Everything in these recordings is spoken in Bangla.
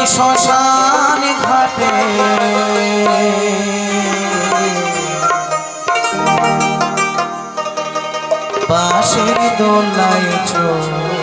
শ্মশান ঘাটে বাঁশের দোলায় চলে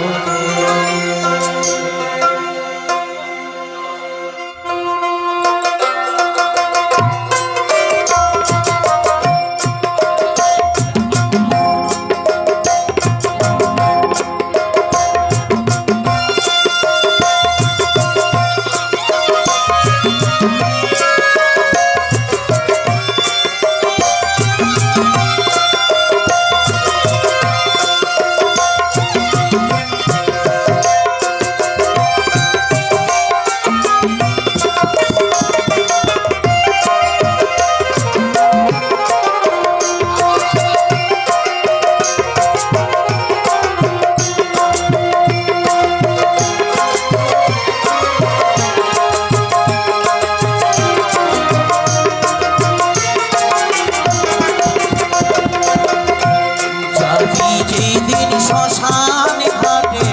শ্মশান ঘাটে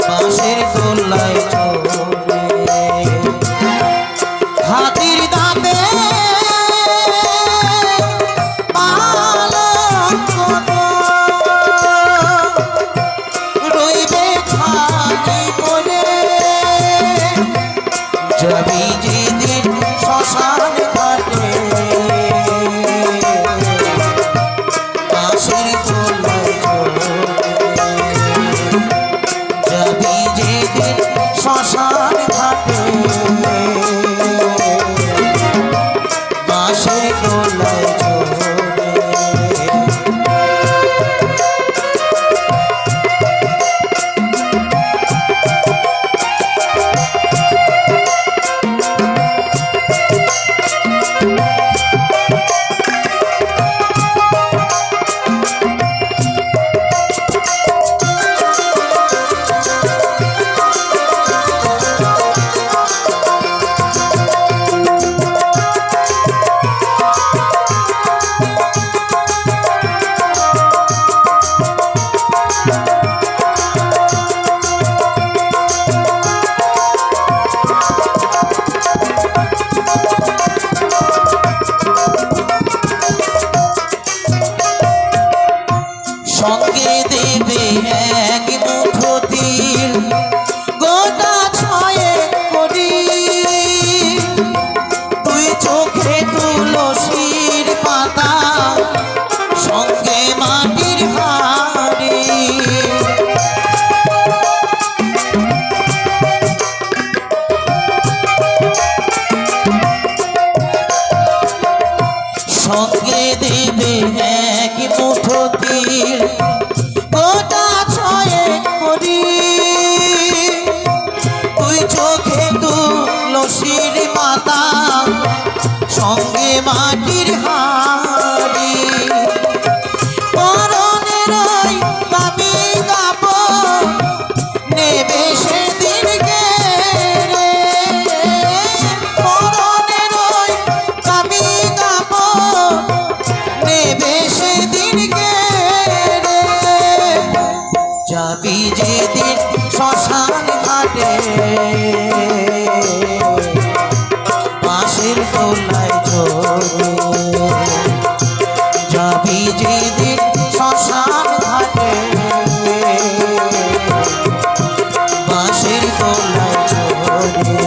বাঁশের দোলায় চলে হাতির দাঁতে রইবে খালি বলে যাবি যেদিন শ্মশান ঘাটে শ্মশান ঘাটে বাঁশের দোলায় সঙ্গে দেবে এক মুঠো তিল গোটা ছয়ে করি তুই চোখে তুলসীর পাতা সঙ্গে মাটির হাড়ি সঙ্গে দেবে এক মুঠো তিল গোটা ছয়ে করি তুই চোখে তুলসীর পাতা সঙ্গে মাটির হাড়ি পরনের ওই দামি কাপড় নেবে সেদিন গেরে পরনের ওই দামি কাপড় নেবে সেদিন গেরে যাবি যেদিন শ্মশান ঘাটে বাঁশের দোলায় চলে যাবি যেদিন শ্মশান ঘাটে বাঁশের দোলায় চলে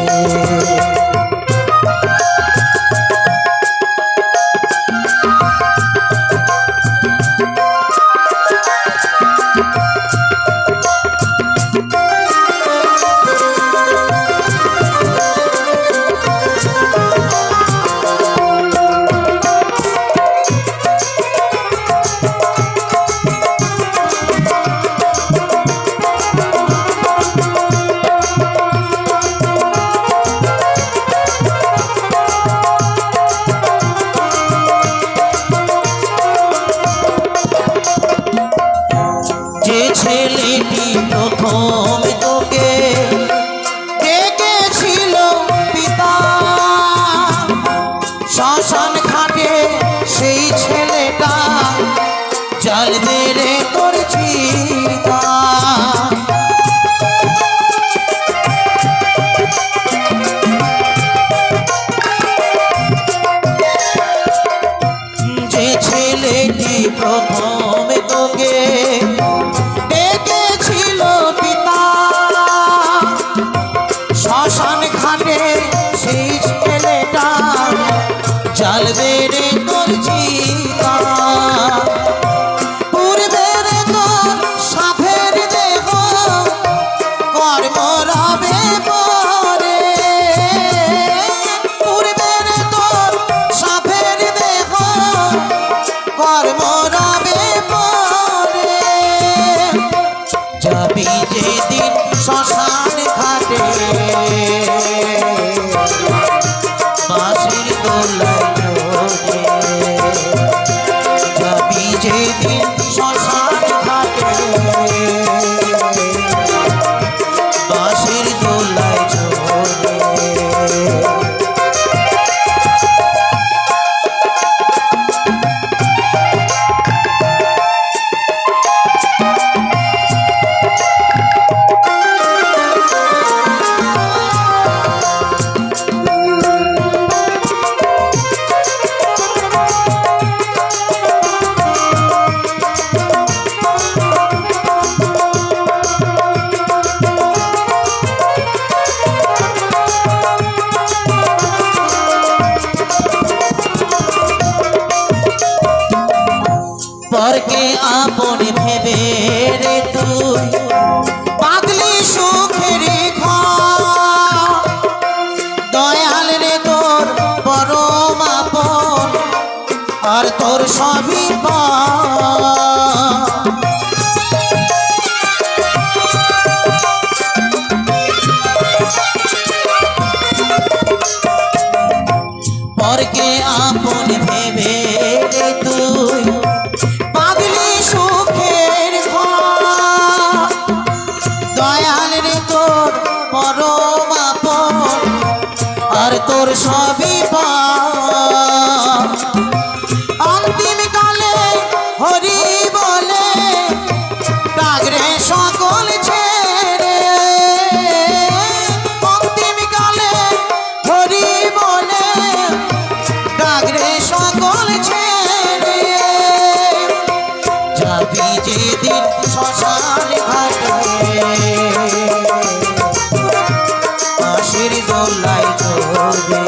ঘাটে সেই ছেলেটা জ্বালবে রে তোর চিতা পূর্বের তোর সাধের দেহ কর্ম রবে পরে পূর্বের তোর সাধের দেহ কর্ম রবে পরে যাবি যেদিন শ্মশান ঘাটে বাঁশির দোলায় চড়ে যাবি যেদিন শ্মশান ঘাটে বাঁশির দোলায় চড়ে পরকে আপন ভেবে রে তুই পাগলি সুখের ঘর দয়াল রে তোর পরম আপন আর তোর সবই পরকে আপন ভেবে রে তুই পাগলি সুখের ঘর দয়াল রে তোর পরম আপন আর তোর সবই অন্তিম কালে হরি বলে ডাকরে সকল ছেড়ে অন্তিম কালে হরি বলে ডাকরে সকল ছেড়ে যাবি যেদিন শ্মশান ঘাটে বাঁশির দোলায় চড়ে